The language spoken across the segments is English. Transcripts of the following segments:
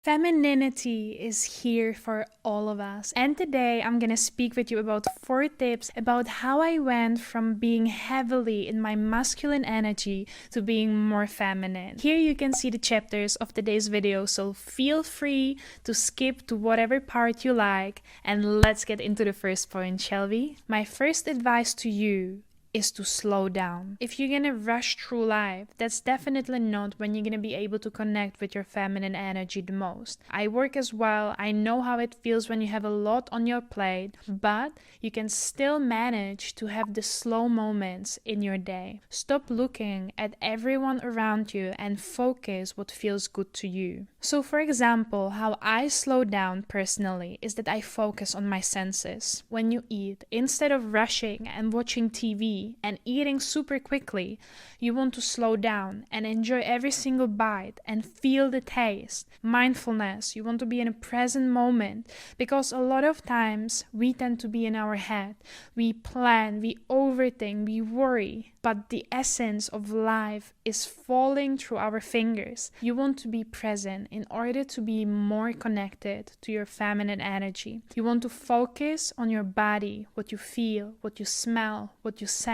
Femininity is here for all of us, and today I'm gonna speak with you about 4 tips about how I went from being heavily in my masculine energy to being more feminine. Here you can see the chapters of today's video, so feel free to skip to whatever part you like, and let's get into the first point, shall we? My first advice to you is to slow down. If you're gonna rush through life, that's definitely not when you're gonna be able to connect with your feminine energy the most. I work as well. I know how it feels when you have a lot on your plate, but you can still manage to have the slow moments in your day. Stop looking at everyone around you and focus what feels good to you. So for example, how I slow down personally is that I focus on my senses. When you eat, instead of rushing and watching TV and eating super quickly, you want to slow down and enjoy every single bite and feel the taste. Mindfulness, you want to be in a present moment, because a lot of times we tend to be in our head. We plan, we overthink, we worry, but the essence of life is falling through our fingers. You want to be present in order to be more connected to your feminine energy. You want to focus on your body, what you feel, what you smell, what you sense.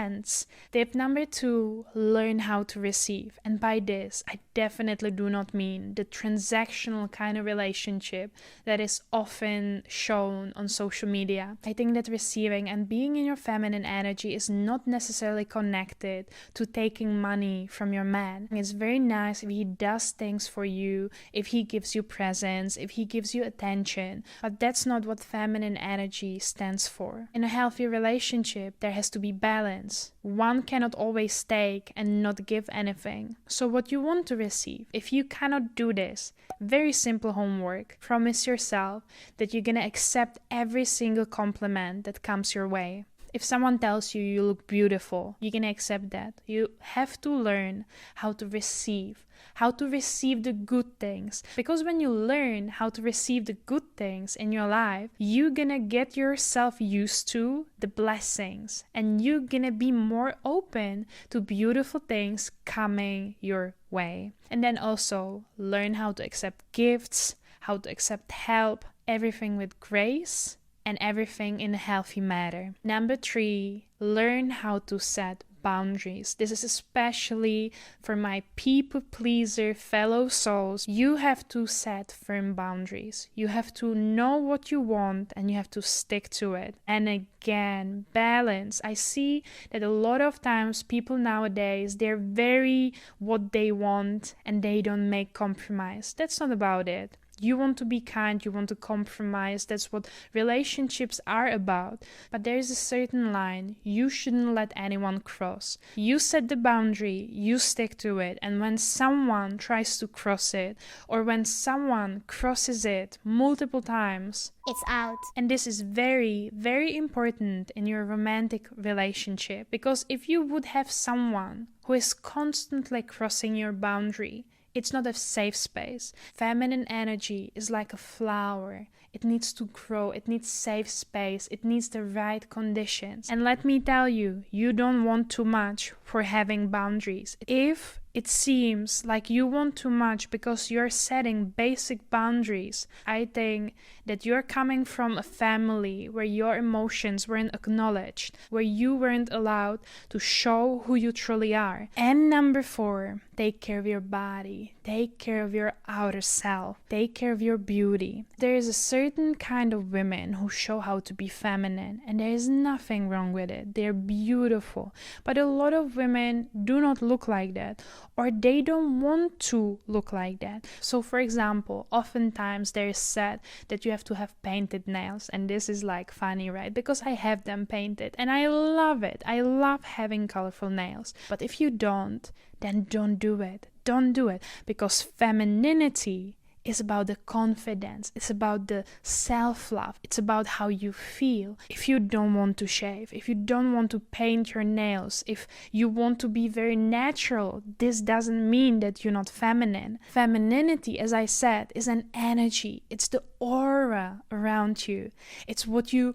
Tip number 2, learn how to receive. And by this, I definitely do not mean the transactional kind of relationship that is often shown on social media. I think that receiving and being in your feminine energy is not necessarily connected to taking money from your man. It's very nice if he does things for you, if he gives you presents, if he gives you attention, but that's not what feminine energy stands for. In a healthy relationship, there has to be balance. One cannot always take and not give anything. So what you want to receive, if you cannot do this, very simple homework. Promise yourself that you're gonna accept every single compliment that comes your way. If someone tells you you look beautiful, you can accept that. You have to learn how to receive the good things. Because when you learn how to receive the good things in your life, you're gonna get yourself used to the blessings, and you're gonna be more open to beautiful things coming your way. And then also learn how to accept gifts, how to accept help, everything with grace, and everything in a healthy manner. Number 3, learn how to set boundaries. This is especially for my people pleaser fellow souls. You have to set firm boundaries. You have to know what you want and you have to stick to it. And again, balance. I see that a lot of times people nowadays, they're very what they want and they don't make compromise. That's not about it. You want to be kind, you want to compromise, that's what relationships are about. But there is a certain line you shouldn't let anyone cross. You set the boundary, you stick to it, and when someone tries to cross it, or when someone crosses it multiple times, it's out. And this is very, very important in your romantic relationship, because if you would have someone who is constantly crossing your boundary, it's not a safe space. Feminine energy is like a flower. It needs to grow. It needs safe space. It needs the right conditions. And let me tell you, you don't want too much for having boundaries. If it seems like you want too much because you're setting basic boundaries, I think that you're coming from a family where your emotions weren't acknowledged, where you weren't allowed to show who you truly are. And number 4, take care of your body. Take care of your outer self. Take care of your beauty. There is a certain kind of women who show how to be feminine, and there is nothing wrong with it. They're beautiful. But a lot of women do not look like that, or they don't want to look like that. So for example, oftentimes there is said that you have to have painted nails, and this is like funny, right? Because I have them painted and I love it. I love having colorful nails. But if you don't, then don't do it. Don't do it, because femininity is about the confidence. It's about the self-love. It's about how you feel. If you don't want to shave, if you don't want to paint your nails, if you want to be very natural, this doesn't mean that you're not feminine. Femininity, as I said, is an energy. It's the aura around you. It's what you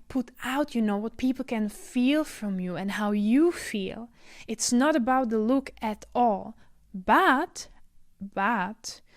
put out, what people can feel from you and how you feel. It's not about the look at all. But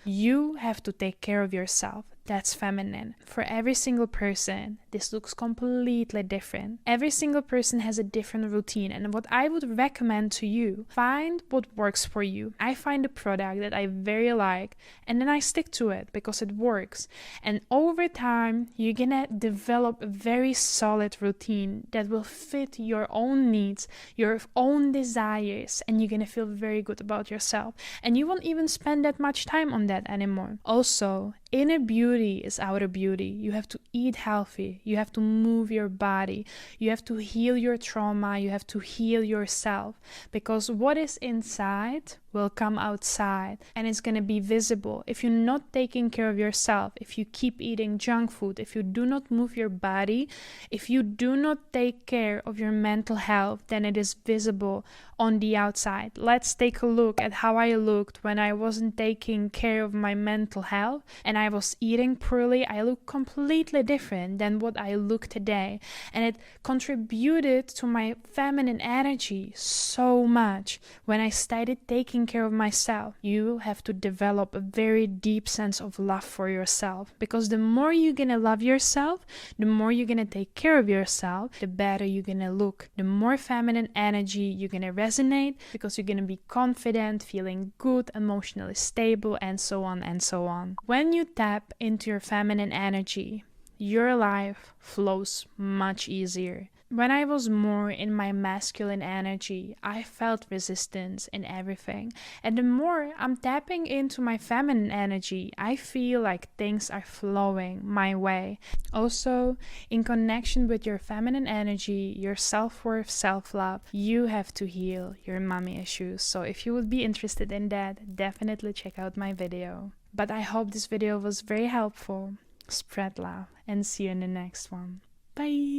You have to take care of yourself. That's feminine. For every single person, this looks completely different. Every single person has a different routine, and what I would recommend to you, find what works for you. I find a product that I very like, and then I stick to it because it works. And over time, you're gonna develop a very solid routine that will fit your own needs, your own desires, and you're gonna feel very good about yourself. And you won't even spend that much time on that anymore. Also, inner beauty is outer beauty. You have to eat healthy. You have to move your body. You have to heal your trauma. You have to heal yourself. Because what is inside will come outside and it's going to be visible. If you're not taking care of yourself, if you keep eating junk food, if you do not move your body, if you do not take care of your mental health, then it is visible on the outside. Let's take a look at how I looked when I wasn't taking care of my mental health and I was eating poorly. I look completely different than what I look today, and it contributed to my feminine energy so much when I started taking care of myself. You have to develop a very deep sense of love for yourself, because the more you're gonna love yourself, the more you're gonna take care of yourself, the better you're gonna look, the more feminine energy you're gonna resonate, because you're gonna be confident, feeling good, emotionally stable, and so on and so on. When you tap into your feminine energy, your life flows much easier. When I was more in my masculine energy, I felt resistance in everything. And the more I'm tapping into my feminine energy, I feel like things are flowing my way. Also, in connection with your feminine energy, your self-worth, self-love, you have to heal your mommy issues. So if you would be interested in that, definitely check out my video. But I hope this video was very helpful. Spread love and see you in the next one. Bye!